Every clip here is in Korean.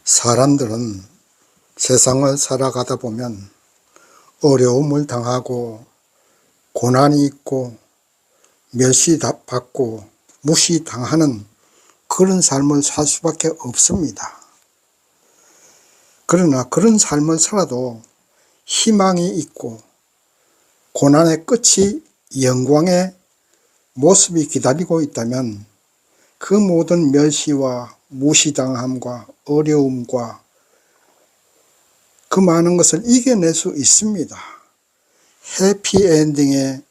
사람들은 세상을 살아가다 보면 어려움을 당하고 고난이 있고 멸시받고 무시당하는 그런 삶을 살 수밖에 없습니다. 그러나 그런 삶을 살아도 희망이 있고 고난의 끝이 영광의 모습이 기다리고 있다면 그 모든 멸시와 무시당함과 어려움과 그 많은 것을 이겨낼 수 있습니다. 해피엔딩의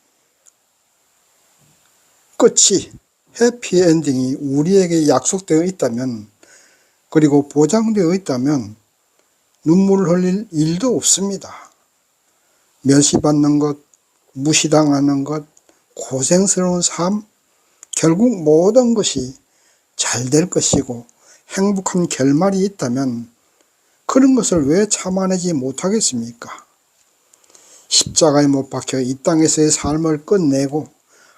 끝이, 해피엔딩이 우리에게 약속되어 있다면, 그리고 보장되어 있다면 눈물을 흘릴 일도 없습니다. 멸시받는 것, 무시당하는 것, 고생스러운 삶, 결국 모든 것이 잘 될 것이고 행복한 결말이 있다면 그런 것을 왜 참아내지 못하겠습니까? 십자가에 못 박혀 이 땅에서의 삶을 끝내고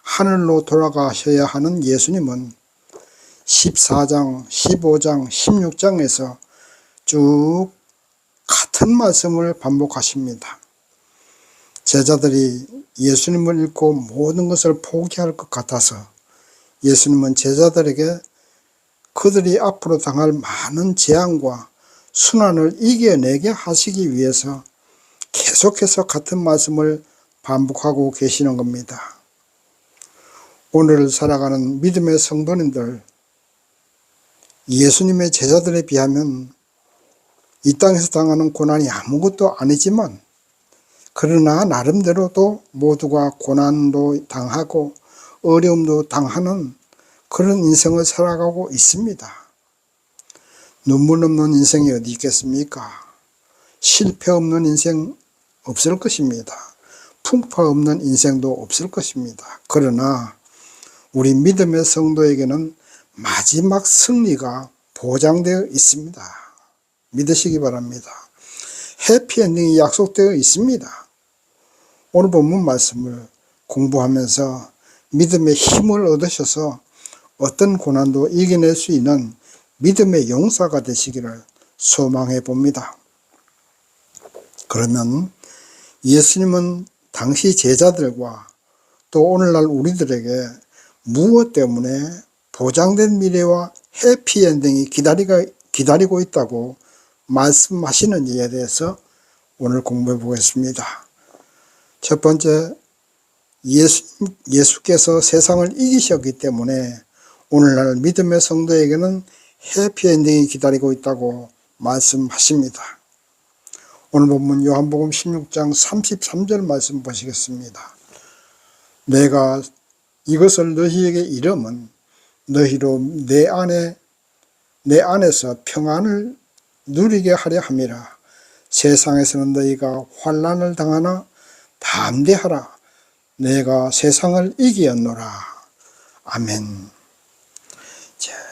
하늘로 돌아가셔야 하는 예수님은 14장, 15장, 16장에서 쭉 같은 말씀을 반복하십니다. 제자들이 예수님을 잃고 모든 것을 포기할 것 같아서 예수님은 제자들에게 그들이 앞으로 당할 많은 재앙과 순환을 이겨내게 하시기 위해서 계속해서 같은 말씀을 반복하고 계시는 겁니다. 오늘을 살아가는 믿음의 성도님들, 예수님의 제자들에 비하면 이 땅에서 당하는 고난이 아무것도 아니지만, 그러나 나름대로도 모두가 고난도 당하고 어려움도 당하는 그런 인생을 살아가고 있습니다. 눈물 없는 인생이 어디 있겠습니까? 실패 없는 인생 없을 것입니다. 풍파 없는 인생도 없을 것입니다. 그러나 우리 믿음의 성도에게는 마지막 승리가 보장되어 있습니다. 믿으시기 바랍니다. 해피엔딩이 약속되어 있습니다. 오늘 본문 말씀을 공부하면서 믿음의 힘을 얻으셔서 어떤 고난도 이겨낼 수 있는 믿음의 용사가 되시기를 소망해 봅니다. 그러면 예수님은 당시 제자들과 또 오늘날 우리들에게 무엇 때문에 보장된 미래와 해피엔딩이 기다리고 있다고 말씀하시는지에 대해서 오늘 공부해 보겠습니다. 첫 번째, 예수께서 세상을 이기셨기 때문에 오늘날 믿음의 성도에게는 해피엔딩이 기다리고 있다고 말씀하십니다. 오늘 본문 요한복음 16장 33절 말씀 보시겠습니다. 내가 이것을 너희에게 이름은 너희로 내 안에서 평안을 누리게 하려 함이라. 세상에서는 너희가 환난을 당하나 담대하라. 내가 세상을 이기었노라. 아멘.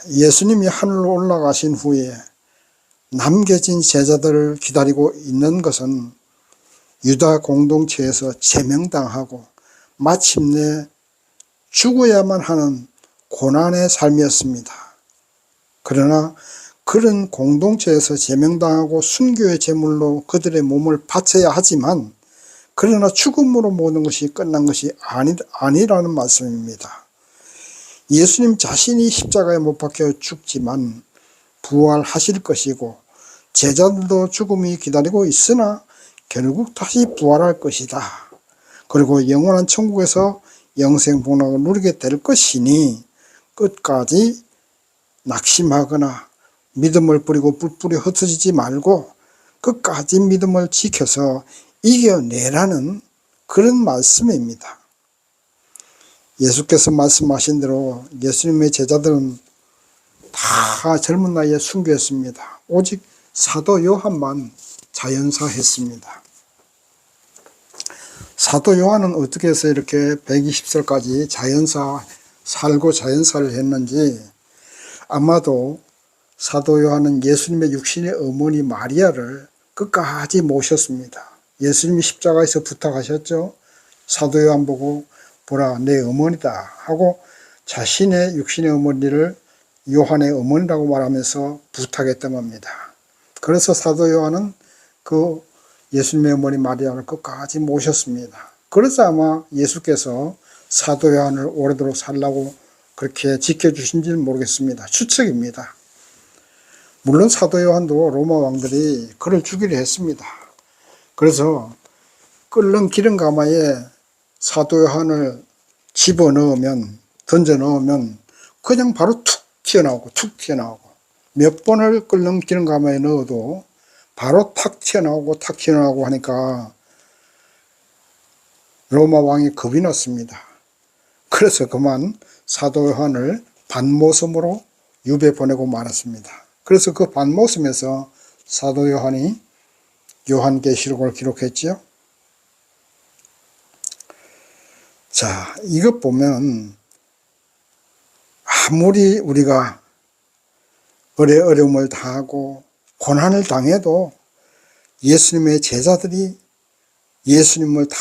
예수님이 하늘로 올라가신 후에 남겨진 제자들을 기다리고 있는 것은 유다 공동체에서 제명당하고 마침내 죽어야만 하는 고난의 삶이었습니다. 그러나 그런 공동체에서 제명당하고 순교의 제물로 그들의 몸을 바쳐야 하지만, 그러나 죽음으로 모든 것이 끝난 것이 아니라는 말씀입니다. 예수님 자신이 십자가에 못 박혀 죽지만 부활하실 것이고, 제자들도 죽음이 기다리고 있으나 결국 다시 부활할 것이다. 그리고 영원한 천국에서 영생 복락을 누리게 될 것이니 끝까지 낙심하거나 믿음을 버리고 뿔뿔이 흩어지지 말고 끝까지 믿음을 지켜서 이겨내라는 그런 말씀입니다. 예수께서 말씀하신 대로 예수님의 제자들은 다 젊은 나이에 순교했습니다. 오직 사도 요한만 자연사했습니다. 사도 요한은 어떻게 해서 이렇게 120살까지 자연사를 했는지, 아마도 사도 요한은 예수님의 육신의 어머니 마리아를 끝까지 모셨습니다. 예수님이 십자가에서 부탁하셨죠. 사도 요한 보고 보라 내 어머니다 하고 자신의 육신의 어머니를 요한의 어머니라고 말하면서 부탁했던 겁니다. 그래서 사도 요한은 그 예수님의 어머니 마리아를 끝까지 모셨습니다. 그래서 아마 예수께서 사도 요한을 오래도록 살라고 그렇게 지켜주신지는 모르겠습니다. 추측입니다. 물론 사도 요한도 로마 왕들이 그를 죽이려 했습니다. 그래서 끓는 기름 가마에 사도 요한을 집어넣으면, 던져 넣으면 그냥 바로 툭 튀어나오고 몇 번을 끓는 기름 가마에 넣어도 바로 탁 튀어나오고 하니까 로마 왕이 겁이 났습니다. 그래서 그만 사도 요한을 반모섬으로 유배 보내고 말았습니다. 그래서 그 반모섬에서 사도 요한이 요한계시록을 기록했지요. 자, 이것 보면 아무리 우리가 어려움을 당하고 고난을 당해도 예수님의 제자들이 예수님을 다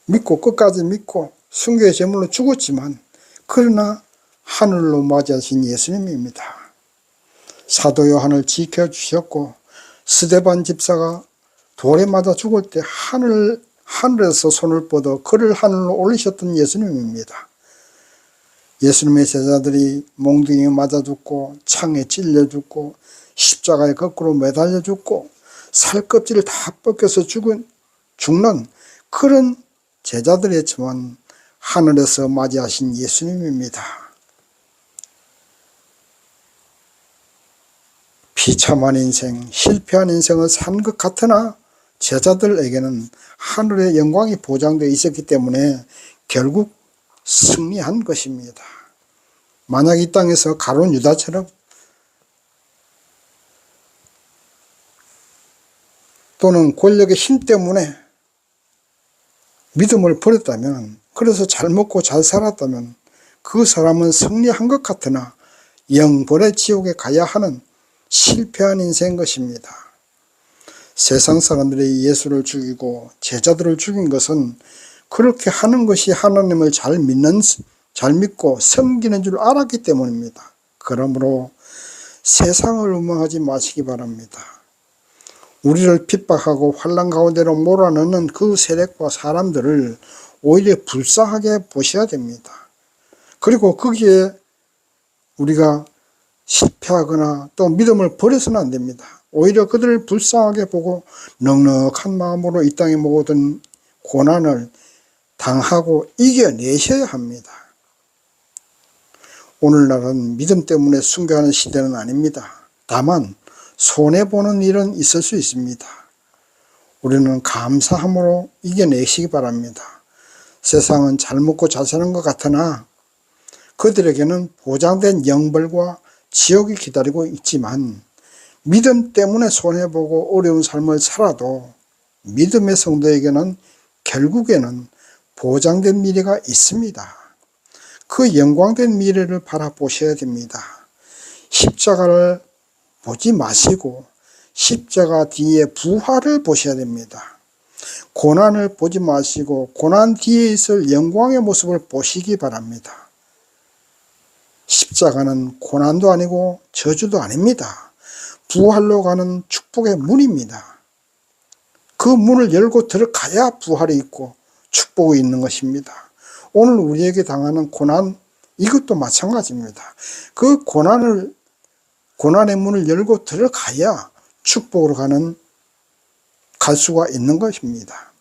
믿고 끝까지 믿고 순교의 제물로 죽었지만 그러나 하늘로 맞이하신 예수님입니다. 사도 요한을 지켜주셨고 스데반 집사가 돌에 맞아 죽을 때 하늘에서 손을 뻗어 그를 하늘로 올리셨던 예수님입니다. 예수님의 제자들이 몽둥이에 맞아 죽고 창에 찔려 죽고 십자가에 거꾸로 매달려 죽고 살껍질을 다 벗겨서 죽는 그런 제자들이었지만 하늘에서 맞이하신 예수님입니다. 비참한 인생, 실패한 인생을 산 것 같으나 제자들에게는 하늘의 영광이 보장되어 있었기 때문에 결국 승리한 것입니다. 만약 이 땅에서 가룟 유다처럼 또는 권력의 힘 때문에 믿음을 버렸다면, 그래서 잘 먹고 잘 살았다면 그 사람은 승리한 것 같으나 영벌의 지옥에 가야 하는 실패한 인생인 것입니다. 세상 사람들이 예수를 죽이고 제자들을 죽인 것은 그렇게 하는 것이 하나님을 잘 믿고 섬기는 줄 알았기 때문입니다. 그러므로 세상을 음모하지 마시기 바랍니다. 우리를 핍박하고 환난 가운데로 몰아넣는 그 세력과 사람들을 오히려 불쌍하게 보셔야 됩니다. 그리고 거기에 우리가 실패하거나 또 믿음을 버려서는 안 됩니다. 오히려 그들을 불쌍하게 보고 넉넉한 마음으로 이 땅의 모든 고난을 당하고 이겨내셔야 합니다. 오늘날은 믿음 때문에 순교하는 시대는 아닙니다. 다만 손해보는 일은 있을 수 있습니다. 우리는 감사함으로 이겨내시기 바랍니다. 세상은 잘 먹고 잘 사는 것 같으나 그들에게는 보장된 영벌과 지옥이 기다리고 있지만 믿음 때문에 손해보고 어려운 삶을 살아도 믿음의 성도에게는 결국에는 보장된 미래가 있습니다. 그 영광된 미래를 바라보셔야 됩니다. 십자가를 보지 마시고 십자가 뒤에 부활을 보셔야 됩니다. 고난을 보지 마시고 고난 뒤에 있을 영광의 모습을 보시기 바랍니다. 십자가는 고난도 아니고 저주도 아닙니다. 부활로 가는 축복의 문입니다. 그 문을 열고 들어가야 부활이 있고 축복이 있는 것입니다. 오늘 우리에게 당하는 고난, 이것도 마찬가지입니다. 그 고난의 문을 열고 들어가야 축복으로 갈 수가 있는 것입니다.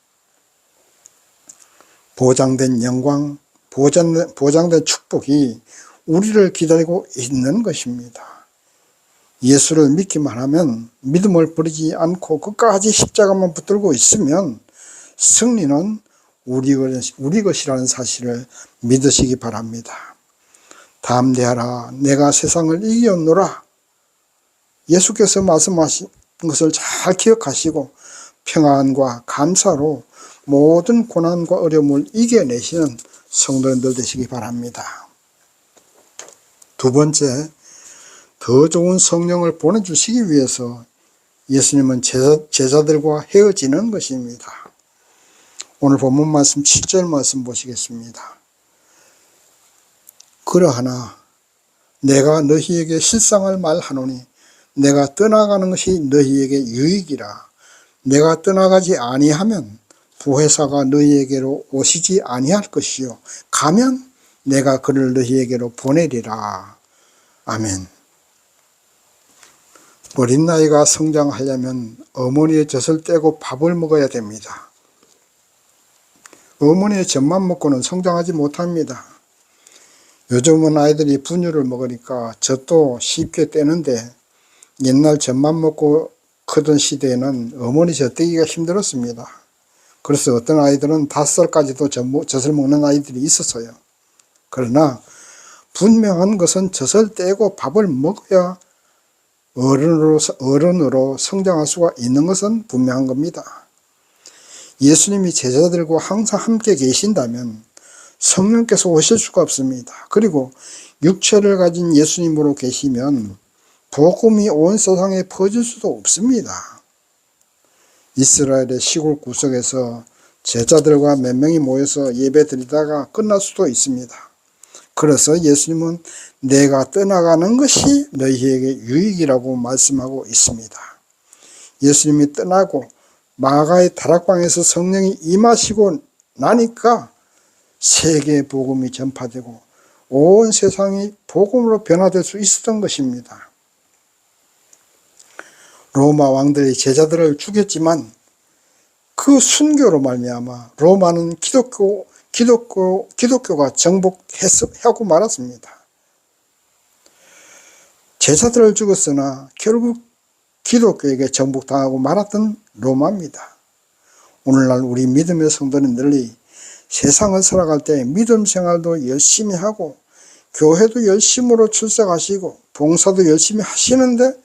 보장된 영광, 보장된 축복이 우리를 기다리고 있는 것입니다. 예수를 믿기만 하면, 믿음을 버리지 않고 끝까지 십자가만 붙들고 있으면 승리는 우리 것이라는 사실을 믿으시기 바랍니다. 담대하라, 내가 세상을 이겼노라. 예수께서 말씀하신 것을 잘 기억하시고 평안과 감사로 모든 고난과 어려움을 이겨내시는 성도님들 되시기 바랍니다. 두 번째, 더 좋은 성령을 보내주시기 위해서 예수님은 제자들과 헤어지는 것입니다. 오늘 본문 말씀 7절 말씀 보시겠습니다. 그러하나 내가 너희에게 실상을 말하노니 내가 떠나가는 것이 너희에게 유익이라. 내가 떠나가지 아니하면 보혜사가 너희에게로 오시지 아니할 것이요 가면 내가 그를 너희에게로 보내리라. 아멘. 어린 나이가 성장하려면 어머니의 젖을 떼고 밥을 먹어야 됩니다. 어머니의 젖만 먹고는 성장하지 못합니다. 요즘은 아이들이 분유를 먹으니까 젖도 쉽게 떼는데 옛날 젖만 먹고 크던 시대에는 어머니 젖 떼기가 힘들었습니다. 그래서 어떤 아이들은 5살까지도 젖을 먹는 아이들이 있었어요. 그러나 분명한 것은 젖을 떼고 밥을 먹어야 어른으로 성장할 수가 있는 것은 분명한 겁니다. 예수님이 제자들과 항상 함께 계신다면 성령께서 오실 수가 없습니다. 그리고 육체를 가진 예수님으로 계시면 복음이 온 세상에 퍼질 수도 없습니다. 이스라엘의 시골 구석에서 제자들과 몇 명이 모여서 예배 드리다가 끝날 수도 있습니다. 그래서 예수님은 내가 떠나가는 것이 너희에게 유익이라고 말씀하고 있습니다. 예수님이 떠나고 마가의 다락방에서 성령이 임하시고 나니까 세계의 복음이 전파되고 온 세상이 복음으로 변화될 수 있었던 것입니다. 로마 왕들이 제자들을 죽였지만 그 순교로 말미암아 로마는 기독교가 정복하고 말았습니다. 제자들을 죽었으나 결국 기독교에게 정복당하고 말았던 로마입니다. 오늘날 우리 믿음의 성도님들이 세상을 살아갈 때 믿음 생활도 열심히 하고 교회도 열심으로 출석하시고 봉사도 열심히 하시는데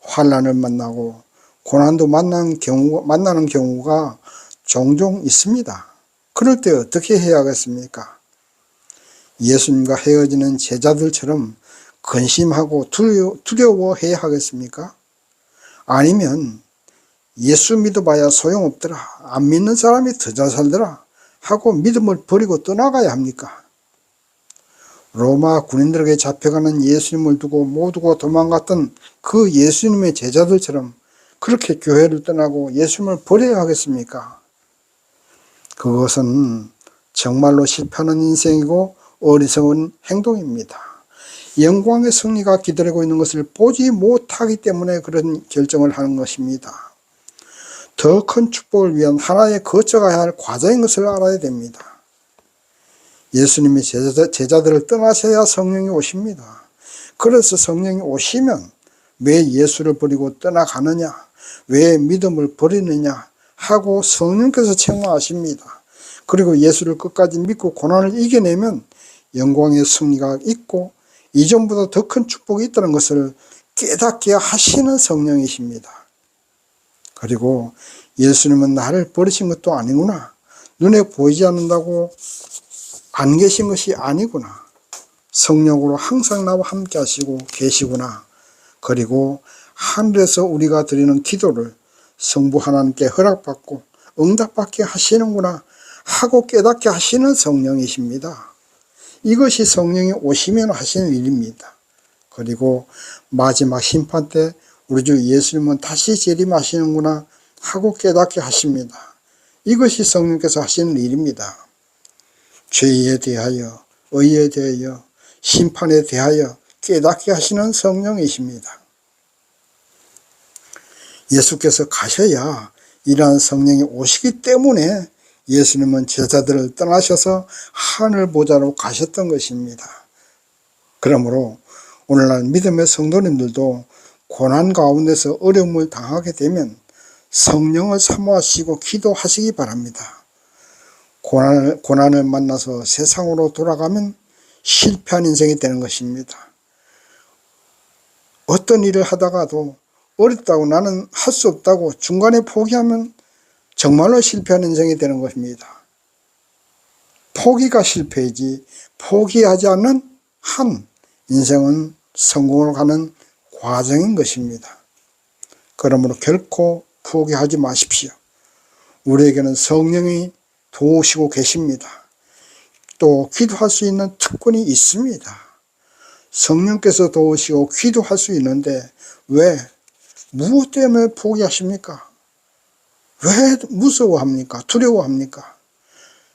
환난을 만나고 고난도 만나는 경우가 종종 있습니다. 그럴 때 어떻게 해야 하겠습니까? 예수님과 헤어지는 제자들처럼 근심하고 두려워해야 하겠습니까? 아니면 예수 믿어봐야 소용없더라, 안 믿는 사람이 더 잘 살더라 하고 믿음을 버리고 떠나가야 합니까? 로마 군인들에게 잡혀가는 예수님을 두고 모두가 도망갔던 그 예수님의 제자들처럼 그렇게 교회를 떠나고 예수님을 버려야 하겠습니까? 그것은 정말로 실패하는 인생이고 어리석은 행동입니다. 영광의 승리가 기다리고 있는 것을 보지 못하기 때문에 그런 결정을 하는 것입니다. 더 큰 축복을 위한 하나의 거쳐가야 할 과정인 것을 알아야 됩니다. 예수님이 제자들을 떠나셔야 성령이 오십니다. 그래서 성령이 오시면 왜 예수를 버리고 떠나가느냐, 왜 믿음을 버리느냐 하고 성령께서 책망하십니다. 그리고 예수를 끝까지 믿고 고난을 이겨내면 영광의 승리가 있고 이전보다 더 큰 축복이 있다는 것을 깨닫게 하시는 성령이십니다. 그리고 예수님은 나를 버리신 것도 아니구나, 눈에 보이지 않는다고 안 계신 것이 아니구나, 성령으로 항상 나와 함께 하시고 계시구나, 그리고 하늘에서 우리가 드리는 기도를 성부 하나님께 허락받고 응답받게 하시는구나 하고 깨닫게 하시는 성령이십니다. 이것이 성령이 오시면 하시는 일입니다. 그리고 마지막 심판 때 우리 주 예수님은 다시 재림하시는구나 하고 깨닫게 하십니다. 이것이 성령께서 하시는 일입니다. 죄에 대하여, 의에 대하여, 심판에 대하여 깨닫게 하시는 성령이십니다. 예수께서 가셔야 이러한 성령이 오시기 때문에 예수님은 제자들을 떠나셔서 하늘 보좌로 가셨던 것입니다. 그러므로 오늘날 믿음의 성도님들도 고난 가운데서 어려움을 당하게 되면 성령을 사모하시고 기도하시기 바랍니다. 고난을 만나서 세상으로 돌아가면 실패한 인생이 되는 것입니다. 어떤 일을 하다가도 어렵다고 나는 할 수 없다고 중간에 포기하면 정말로 실패한 인생이 되는 것입니다. 포기가 실패이지 포기하지 않는 한 인생은 성공으로 가는 과정인 것입니다. 그러므로 결코 포기하지 마십시오. 우리에게는 성령이 도우시고 계십니다. 또 기도할 수 있는 특권이 있습니다. 성령께서 도우시고 기도할 수 있는데 왜? 무엇 때문에 포기하십니까? 왜 무서워합니까? 두려워합니까?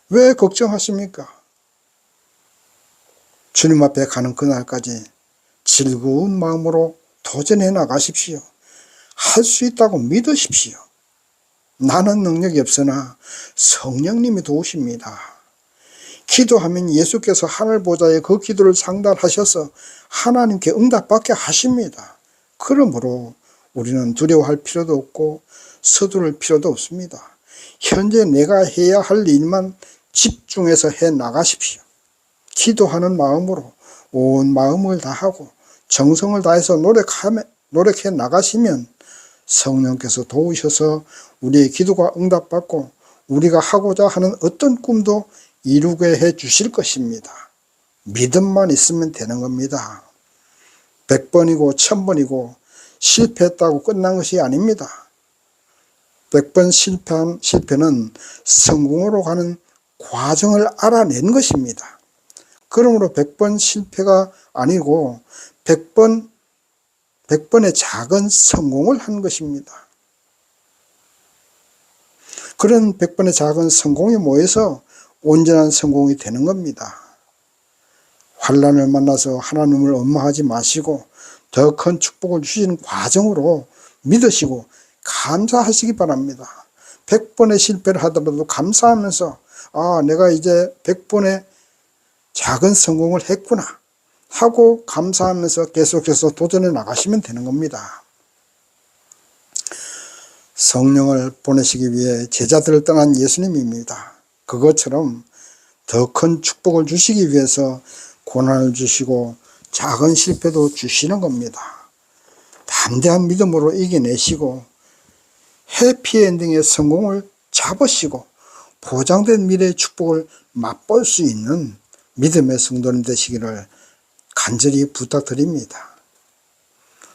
왜 걱정하십니까? 주님 앞에 가는 그날까지 즐거운 마음으로 도전해 나가십시오. 할 수 있다고 믿으십시오. 나는 능력이 없으나 성령님이 도우십니다. 기도하면 예수께서 하늘 보좌에 그 기도를 상달하셔서 하나님께 응답받게 하십니다. 그러므로 우리는 두려워할 필요도 없고 서두를 필요도 없습니다. 현재 내가 해야 할 일만 집중해서 해 나가십시오. 기도하는 마음으로 온 마음을 다하고 정성을 다해서 노력해 나가시면 성령께서 도우셔서 우리의 기도가 응답받고 우리가 하고자 하는 어떤 꿈도 이루게 해 주실 것입니다. 믿음만 있으면 되는 겁니다. 100번이고 1000번이고 실패했다고 끝난 것이 아닙니다. 100번 실패한 실패는 성공으로 가는 과정을 알아낸 것입니다. 그러므로 100번 실패가 아니고 100번의 작은 성공을 한 것입니다. 그런 100번의 작은 성공이 모여서 온전한 성공이 되는 겁니다. 환난을 만나서 하나님을 원망하지 마시고 더 큰 축복을 주시는 과정으로 믿으시고 감사하시기 바랍니다. 100번의 실패를 하더라도 감사하면서 내가 이제 100번의 작은 성공을 했구나 하고 감사하면서 계속해서 도전해 나가시면 되는 겁니다. 성령을 보내시기 위해 제자들을 떠난 예수님입니다. 그것처럼 더 큰 축복을 주시기 위해서 고난을 주시고 작은 실패도 주시는 겁니다. 담대한 믿음으로 이겨내시고 해피엔딩의 성공을 잡으시고 보장된 미래의 축복을 맛볼 수 있는 믿음의 성도님 되시기를 간절히 부탁드립니다.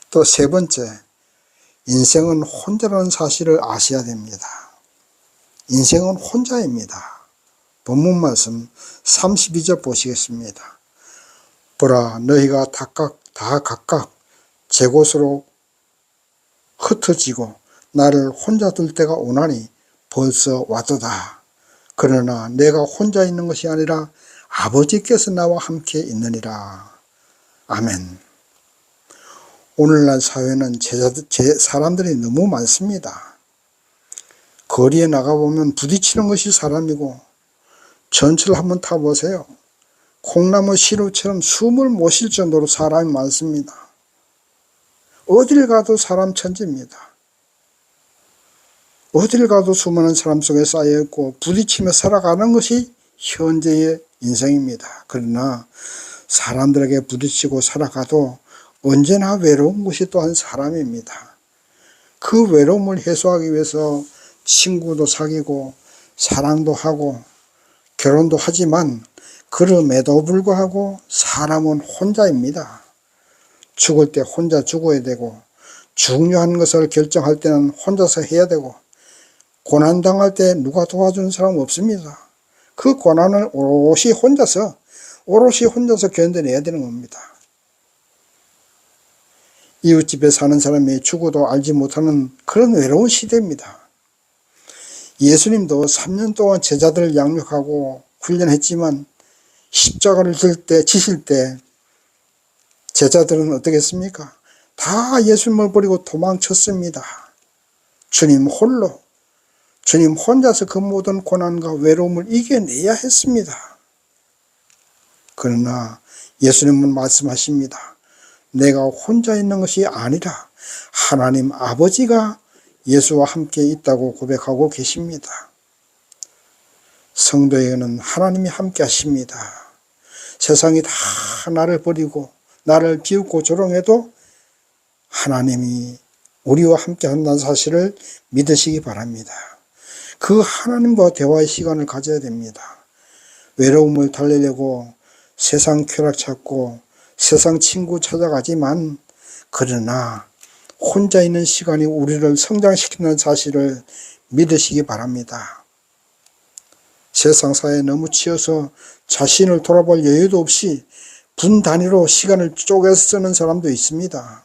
또 세 번째, 인생은 혼자라는 사실을 아셔야 됩니다. 인생은 혼자입니다. 본문 말씀 32절 보시겠습니다. 보라, 너희가 다 각각 제 곳으로 흩어지고 나를 혼자 둘 때가 오나니 벌써 왔도다. 그러나 내가 혼자 있는 것이 아니라 아버지께서 나와 함께 있느니라. 아멘. 오늘날 사회는 사람들이 너무 많습니다. 거리에 나가보면 부딪히는 것이 사람이고 전철을 한번 타보세요. 콩나무 시루처럼 숨을 못 쉴 정도로 사람이 많습니다. 어딜 가도 사람 천지입니다. 어딜 가도 수많은 사람 속에 쌓여있고 부딪히며 살아가는 것이 현재의 인생입니다. 그러나 사람들에게 부딪히고 살아가도 언제나 외로운 것이 또한 사람입니다. 그 외로움을 해소하기 위해서 친구도 사귀고 사랑도 하고 결혼도 하지만 그럼에도 불구하고 사람은 혼자입니다. 죽을 때 혼자 죽어야 되고 중요한 것을 결정할 때는 혼자서 해야 되고 고난당할 때 누가 도와주는 사람 없습니다. 그 고난을 오롯이 혼자서 견뎌내야 되는 겁니다. 이웃집에 사는 사람이 죽어도 알지 못하는 그런 외로운 시대입니다. 예수님도 3년 동안 제자들을 양육하고 훈련했지만 십자가를 지실 때 제자들은 어떻게 했습니까? 다 예수님을 버리고 도망쳤습니다. 주님 혼자서 그 모든 고난과 외로움을 이겨내야 했습니다. 그러나 예수님은 말씀하십니다. 내가 혼자 있는 것이 아니라 하나님 아버지가 예수와 함께 있다고 고백하고 계십니다. 성도에게는 하나님이 함께 하십니다. 세상이 다 나를 버리고 나를 비웃고 조롱해도 하나님이 우리와 함께 한다는 사실을 믿으시기 바랍니다. 그 하나님과 대화의 시간을 가져야 됩니다. 외로움을 달래려고 세상 쾌락 찾고 세상 친구 찾아가지만 그러나 혼자 있는 시간이 우리를 성장시키는 사실을 믿으시기 바랍니다. 세상 사회에 너무 치여서 자신을 돌아볼 여유도 없이 분 단위로 시간을 쪼개서 쓰는 사람도 있습니다.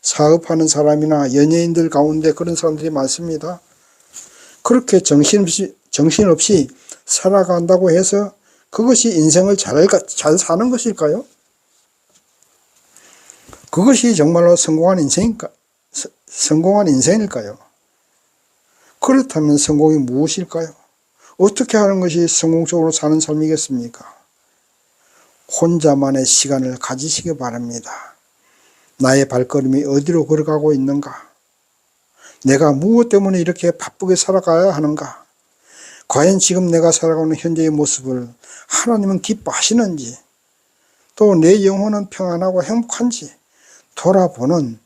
사업하는 사람이나 연예인들 가운데 그런 사람들이 많습니다. 그렇게 정신없이 살아간다고 해서 그것이 인생을 잘 사는 것일까요? 그것이 정말로 성공한 인생일까요? 그렇다면 성공이 무엇일까요? 어떻게 하는 것이 성공적으로 사는 삶이겠습니까? 혼자만의 시간을 가지시기 바랍니다. 나의 발걸음이 어디로 걸어가고 있는가? 내가 무엇 때문에 이렇게 바쁘게 살아가야 하는가? 과연 지금 내가 살아가는 현재의 모습을 하나님은 기뻐하시는지, 또 내 영혼은 평안하고 행복한지 돌아보는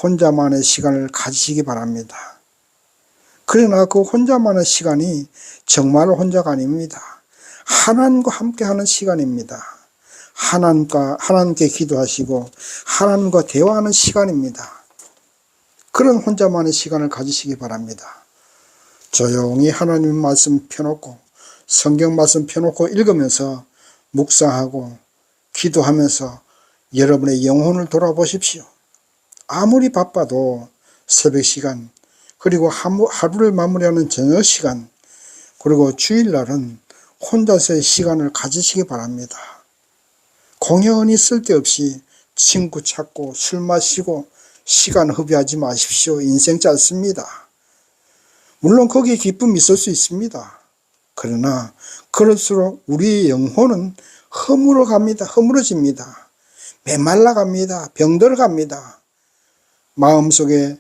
혼자만의 시간을 가지시기 바랍니다. 그러나 그 혼자만의 시간이 정말 혼자가 아닙니다. 하나님과 함께하는 시간입니다. 하나님께 기도하시고 하나님과 대화하는 시간입니다. 그런 혼자만의 시간을 가지시기 바랍니다. 조용히 하나님 말씀 펴놓고 성경 말씀 펴놓고 읽으면서 묵상하고 기도하면서 여러분의 영혼을 돌아보십시오. 아무리 바빠도 새벽 시간, 그리고 하루를 마무리하는 저녁 시간, 그리고 주일날은 혼자서의 시간을 가지시기 바랍니다. 공연히 쓸데없이 친구 찾고 술 마시고 시간 허비하지 마십시오. 인생 짧습니다. 물론 거기에 기쁨이 있을 수 있습니다. 그러나 그럴수록 우리의 영혼은 허물어집니다. 메말라갑니다. 병들어갑니다. 마음속에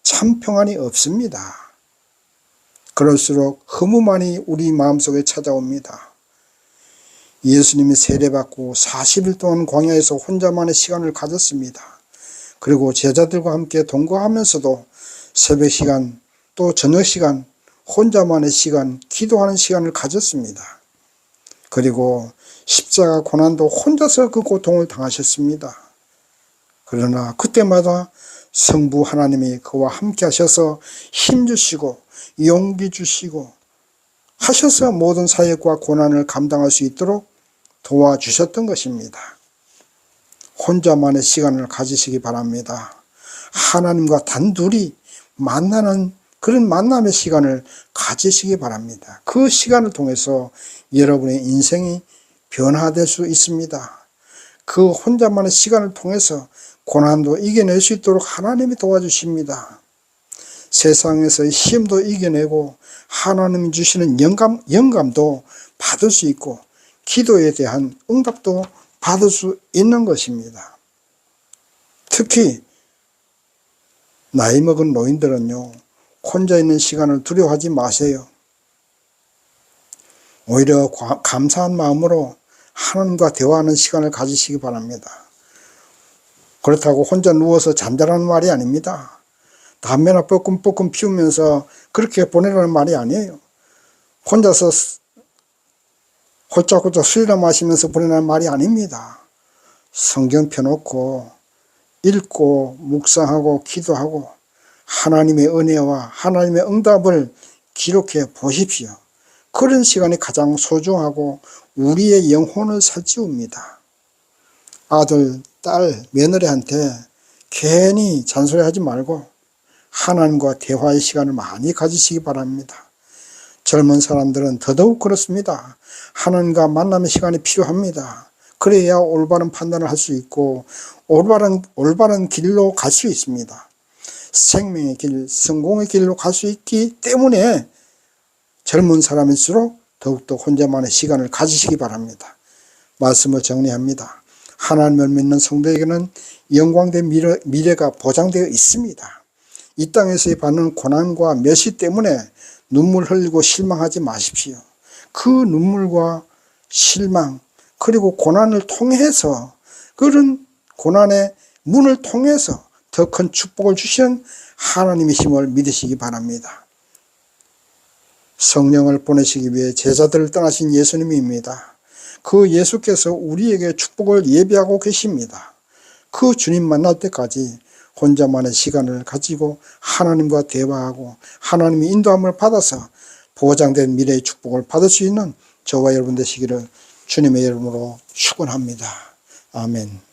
참 평안이 없습니다. 그럴수록 허무만이 우리 마음속에 찾아옵니다. 예수님이 세례받고 40일 동안 광야에서 혼자만의 시간을 가졌습니다. 그리고 제자들과 함께 동거하면서도 새벽 시간 또 저녁 시간 혼자만의 시간, 기도하는 시간을 가졌습니다. 그리고 십자가 고난도 혼자서 그 고통을 당하셨습니다. 그러나 그때마다 성부 하나님이 그와 함께 하셔서 힘주시고 용기 주시고 하셔서 모든 사역과 고난을 감당할 수 있도록 도와주셨던 것입니다. 혼자만의 시간을 가지시기 바랍니다. 하나님과 단둘이 만나는 그런 만남의 시간을 가지시기 바랍니다. 그 시간을 통해서 여러분의 인생이 변화될 수 있습니다. 그 혼자만의 시간을 통해서 고난도 이겨낼 수 있도록 하나님이 도와주십니다. 세상에서의 시험도 이겨내고 하나님이 주시는 영감도 받을 수 있고 기도에 대한 응답도 받을 수 있는 것입니다. 특히 나이 먹은 노인들은요, 혼자 있는 시간을 두려워하지 마세요. 오히려 감사한 마음으로 하나님과 대화하는 시간을 가지시기 바랍니다. 그렇다고 혼자 누워서 잠자라는 말이 아닙니다. 담배나 뻐끔뻐끔 피우면서 그렇게 보내라는 말이 아니에요. 혼자서 홀짝홀짝 술이나 마시면서 보내라는 말이 아닙니다. 성경 펴놓고 읽고 묵상하고 기도하고 하나님의 은혜와 하나님의 응답을 기록해 보십시오. 그런 시간이 가장 소중하고 우리의 영혼을 살찌웁니다. 아들, 딸, 며느리한테 괜히 잔소리하지 말고 하나님과 대화의 시간을 많이 가지시기 바랍니다. 젊은 사람들은 더더욱 그렇습니다. 하나님과 만남의 시간이 필요합니다. 그래야 올바른 판단을 할 수 있고 올바른 길로 갈 수 있습니다. 생명의 길, 성공의 길로 갈 수 있기 때문에 젊은 사람일수록 더욱더 혼자만의 시간을 가지시기 바랍니다. 말씀을 정리합니다. 하나님을 믿는 성도에게는 영광된 미래가 보장되어 있습니다. 이 땅에서의 받는 고난과 멸시 때문에 눈물 흘리고 실망하지 마십시오. 그 눈물과 실망 그리고 고난을 통해서 그런 고난의 문을 통해서 더 큰 축복을 주시는 하나님의 힘을 믿으시기 바랍니다. 성령을 보내시기 위해 제자들을 떠나신 예수님입니다. 그 예수께서 우리에게 축복을 예비하고 계십니다. 그 주님 만날 때까지 혼자만의 시간을 가지고 하나님과 대화하고 하나님의 인도함을 받아서 보장된 미래의 축복을 받을 수 있는 저와 여러분 되시기를 주님의 이름으로 축원합니다. 아멘.